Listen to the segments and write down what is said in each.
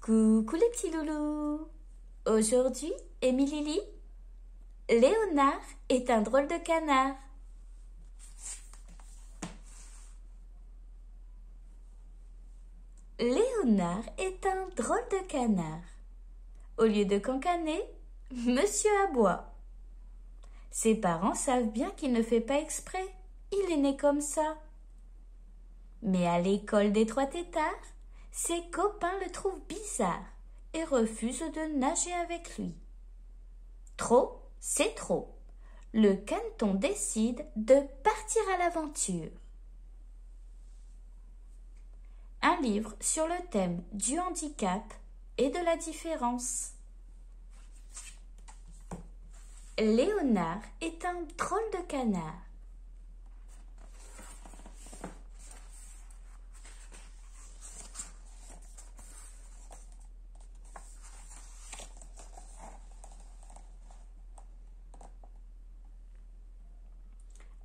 Coucou les petits loulous. Aujourd'hui, Émilie lit Léonard est un drôle de canard. Léonard est un drôle de canard. Au lieu de cancaner, monsieur aboie. Ses parents savent bien qu'il ne fait pas exprès. Il est né comme ça. Mais à l'école des trois têtards, ses copains le trouvent bizarre et refusent de nager avec lui. Trop, c'est trop. Le caneton décide de partir à l'aventure. Un livre sur le thème du handicap et de la différence. Léonard est un drôle de canard.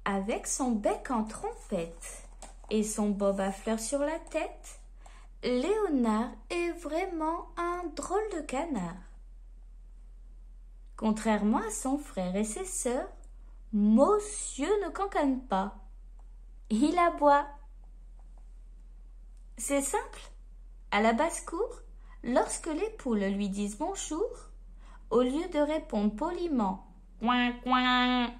Avec son bec en trompette et son bob à fleurs sur la tête, Léonard est vraiment un drôle de canard. Contrairement à son frère et ses sœurs, monsieur ne cancane pas. Il aboie. C'est simple. À la basse-cour, lorsque les poules lui disent bonjour, au lieu de répondre poliment « coin, coin »,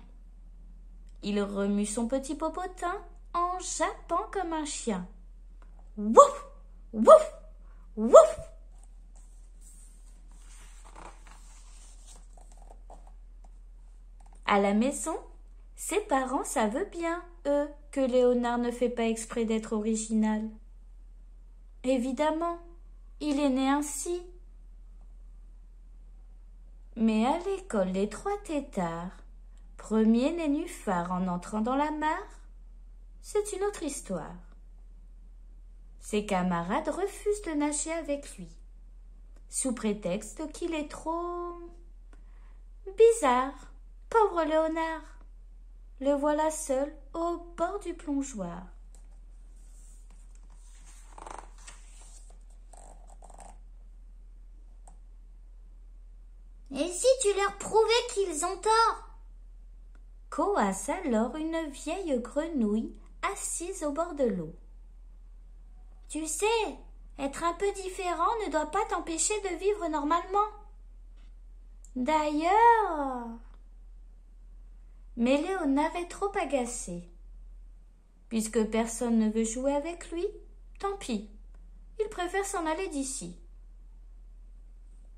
il remue son petit popotin en jappant comme un chien. Wouf! Wouf! Wouf! À la maison, ses parents savent bien, eux, que Léonard ne fait pas exprès d'être original. Évidemment, il est né ainsi. Mais à l'école des trois têtards, premier nénuphar en entrant dans la mare, c'est une autre histoire. Ses camarades refusent de nager avec lui, sous prétexte qu'il est trop bizarre. Pauvre Léonard, le voilà seul au bord du plongeoir. Et si tu leur prouvais qu'ils ont tort? Coasse alors une vieille grenouille assise au bord de l'eau. Tu sais, être un peu différent ne doit pas t'empêcher de vivre normalement. D'ailleurs... Mais Léonard est trop agacé. Puisque personne ne veut jouer avec lui, tant pis, il préfère s'en aller d'ici.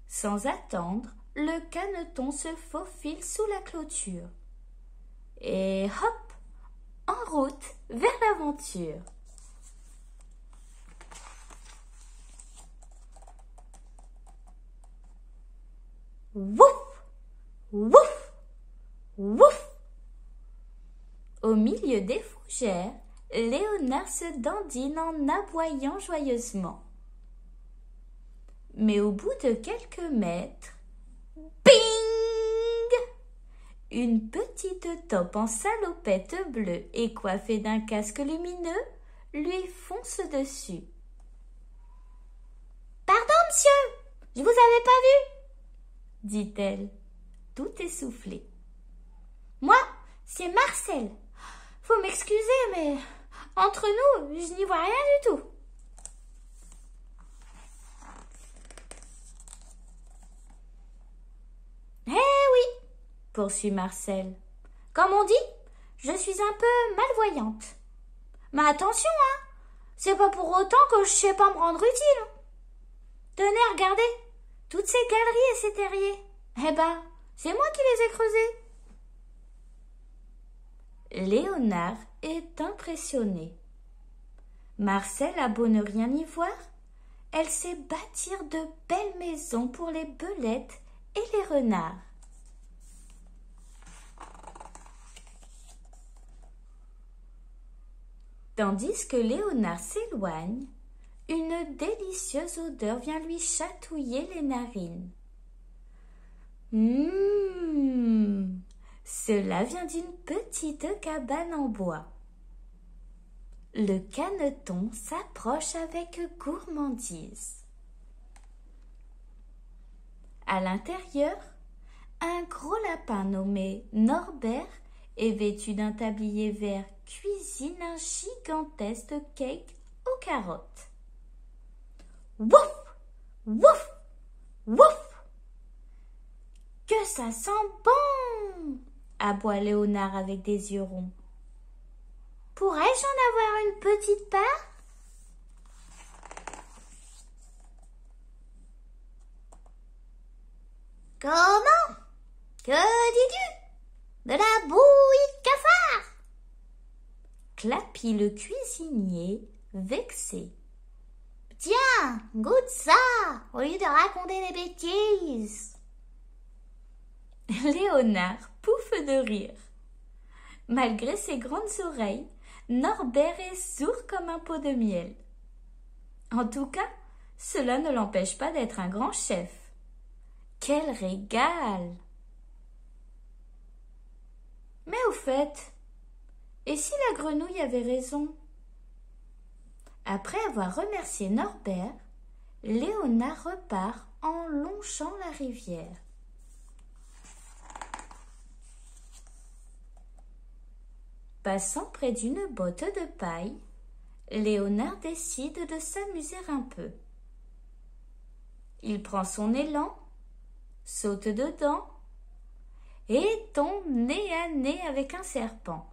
Sans attendre, le caneton se faufile sous la clôture. Et hop, en route vers l'aventure. Wouf! Wouf! Wouf! Au milieu des fougères, Léonard se dandine en aboyant joyeusement. Mais au bout de quelques mètres, bing! Une petite taupe en salopette bleue et coiffée d'un casque lumineux lui fonce dessus. « Pardon, monsieur, je vous avais pas vu !» dit-elle, tout essoufflée. « Moi, c'est Marcel. Faut m'excuser, mais entre nous, je n'y vois rien du tout. » Eh oui, poursuit Marcel. Comme on dit, je suis un peu malvoyante. Mais attention, hein, c'est pas pour autant que je sais pas me rendre utile. Tenez, regardez, toutes ces galeries et ces terriers. Eh ben, c'est moi qui les ai creusés. Léonard est impressionné. Marcel a beau ne rien y voir, elle sait bâtir de belles maisons pour les belettes et les renards. Tandis que Léonard s'éloigne, une délicieuse odeur vient lui chatouiller les narines. Cela vient d'une petite cabane en bois. Le caneton s'approche avec gourmandise. À l'intérieur, un gros lapin nommé Norbert est vêtu d'un tablier vert cuisine un gigantesque cake aux carottes. Wouf! Wouf! Wouf! Que ça sent bon! Aboie Léonard avec des yeux ronds. Pourrais-je en avoir une petite part? Comment? Que dis-tu? De la bouillie de cafard! Clapit le cuisinier, vexé. Tiens, goûte ça, au lieu de raconter des bêtises. Léonard pouffe de rire. Malgré ses grandes oreilles, Norbert est sourd comme un pot de miel. En tout cas, cela ne l'empêche pas d'être un grand chef. Quel régal! Mais au fait, et si la grenouille avait raison? Après avoir remercié Norbert, Léonard repart en longeant la rivière. Passant près d'une botte de paille, Léonard décide de s'amuser un peu. Il prend son élan, saute dedans et tombe nez à nez avec un serpent.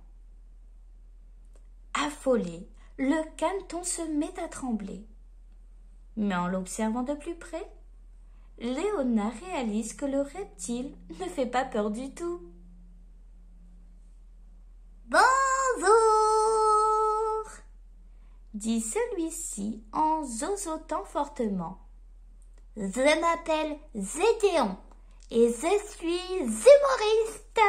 Affolé, le caneton se met à trembler. Mais en l'observant de plus près, Léonard réalise que le reptile ne fait pas peur du tout. Bonjour, dit celui-ci en zozotant fortement. Je m'appelle Zédéon et je suis humoriste.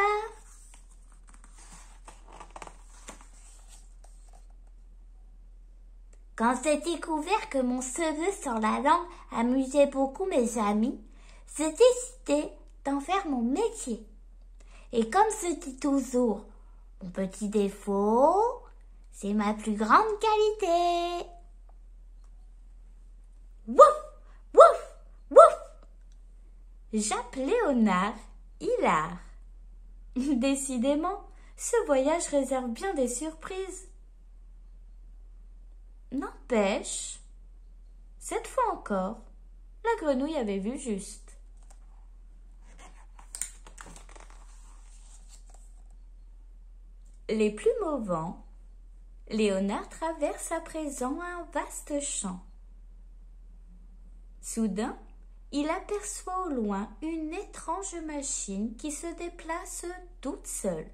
Quand j'ai découvert que mon cheveu sur la langue amusait beaucoup mes amis, j'ai décidé d'en faire mon métier. Et comme je dis toujours, mon petit défaut, c'est ma plus grande qualité. Wouf! Wouf! Wouf! Jappe Léonard, hilar. Décidément, ce voyage réserve bien des surprises. N'empêche, cette fois encore, la grenouille avait vu juste. Les plumes au vent, Léonard traverse à présent un vaste champ. Soudain, il aperçoit au loin une étrange machine qui se déplace toute seule.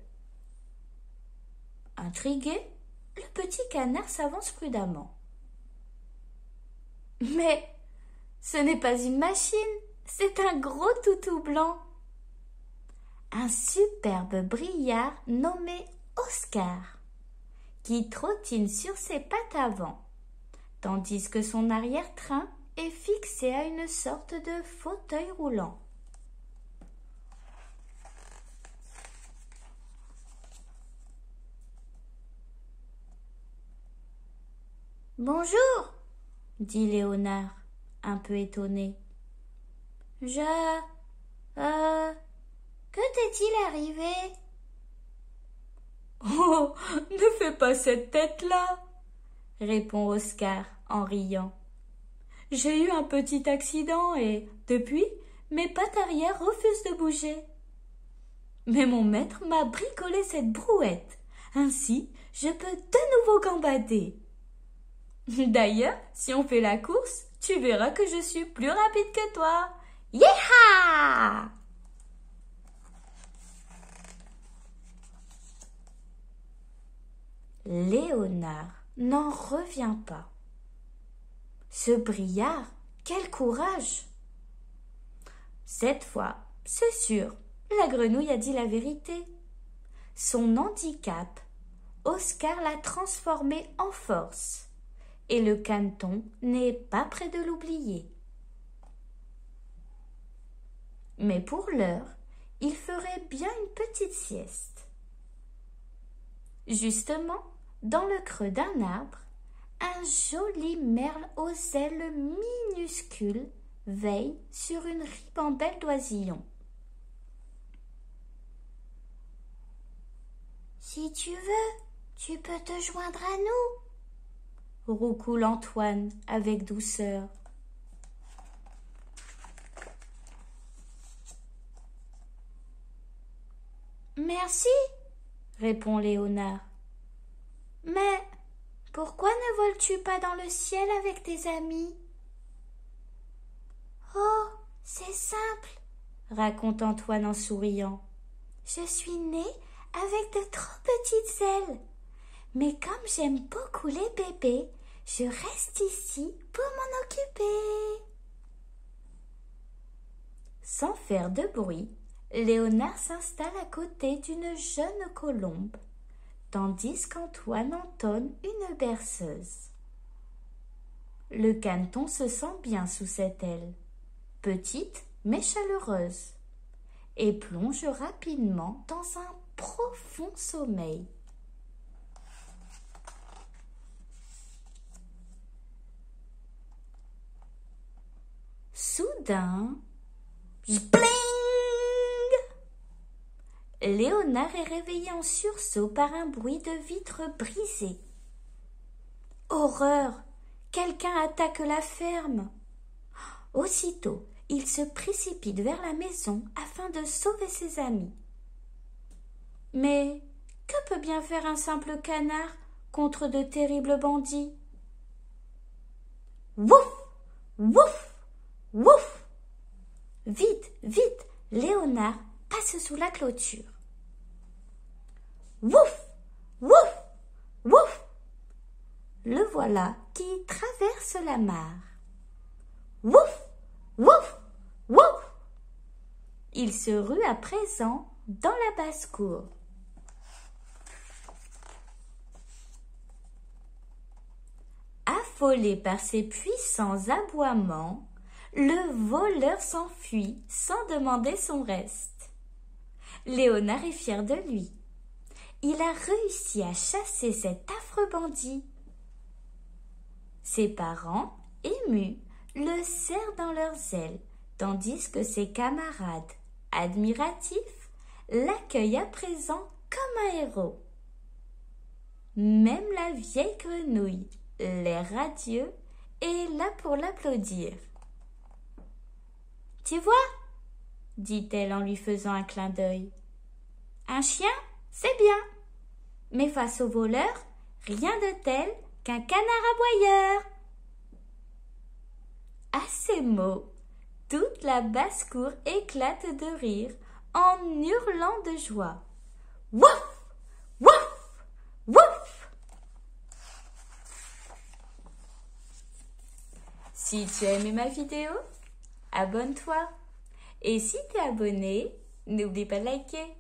Intrigué, le petit canard s'avance prudemment. Mais ce n'est pas une machine, c'est un gros toutou blanc. Un superbe briard nommé Oscar, qui trottine sur ses pattes avant, tandis que son arrière-train est fixé à une sorte de fauteuil roulant. Bonjour, dit Léonard, un peu étonné. Que t'est-il arrivé? Oh, ne fais pas cette tête-là, répond Oscar en riant. J'ai eu un petit accident et, depuis, mes pattes arrière refusent de bouger. Mais mon maître m'a bricolé cette brouette. Ainsi, je peux de nouveau gambader. D'ailleurs, si on fait la course, tu verras que je suis plus rapide que toi. Yeeha! Léonard n'en revient pas. Ce briard, quel courage! Cette fois, c'est sûr, la grenouille a dit la vérité. Son handicap, Oscar l'a transformé en force. Et le caneton n'est pas près de l'oublier. Mais pour l'heure, il ferait bien une petite sieste. Justement, dans le creux d'un arbre, un joli merle aux ailes minuscules veille sur une ribambelle d'oisillons. Si tu veux, tu peux te joindre à nous, roucoule Antoine avec douceur. Merci, répond Léonard. Mais pourquoi ne voles-tu pas dans le ciel avec tes amis? Oh, c'est simple, raconte Antoine en souriant. Je suis né avec de trop petites ailes. Mais comme j'aime beaucoup les bébés, je reste ici pour m'en occuper. Sans faire de bruit, Léonard s'installe à côté d'une jeune colombe, tandis qu'Antoine entonne une berceuse. Le caneton se sent bien sous cette aile, petite mais chaleureuse, et plonge rapidement dans un profond sommeil. Soudain, spling! Léonard est réveillé en sursaut par un bruit de vitre brisée. Horreur! Quelqu'un attaque la ferme. Aussitôt, il se précipite vers la maison afin de sauver ses amis. Mais que peut bien faire un simple canard contre de terribles bandits? Wouf! Wouf! Wouf! Vite, vite, Léonard passe sous la clôture. Wouf! Wouf! Wouf! Le voilà qui traverse la mare. Wouf! Wouf! Wouf! Il se rue à présent dans la basse-cour. Affolé par ses puissants aboiements, le voleur s'enfuit sans demander son reste. Léonard est fier de lui. Il a réussi à chasser cet affreux bandit. Ses parents, émus, le serrent dans leurs ailes, tandis que ses camarades, admiratifs, l'accueillent à présent comme un héros. Même la vieille grenouille, l'air radieux, est là pour l'applaudir. « Tu vois ?» dit-elle en lui faisant un clin d'œil. « Un chien, c'est bien, mais face au voleur, rien de tel qu'un canard aboyeur. » À ces mots, toute la basse-cour éclate de rire en hurlant de joie. « Wouf! Wouf! Wouf !» Si tu as aimé ma vidéo, abonne-toi. Et si tu es abonné, n'oublie pas de liker.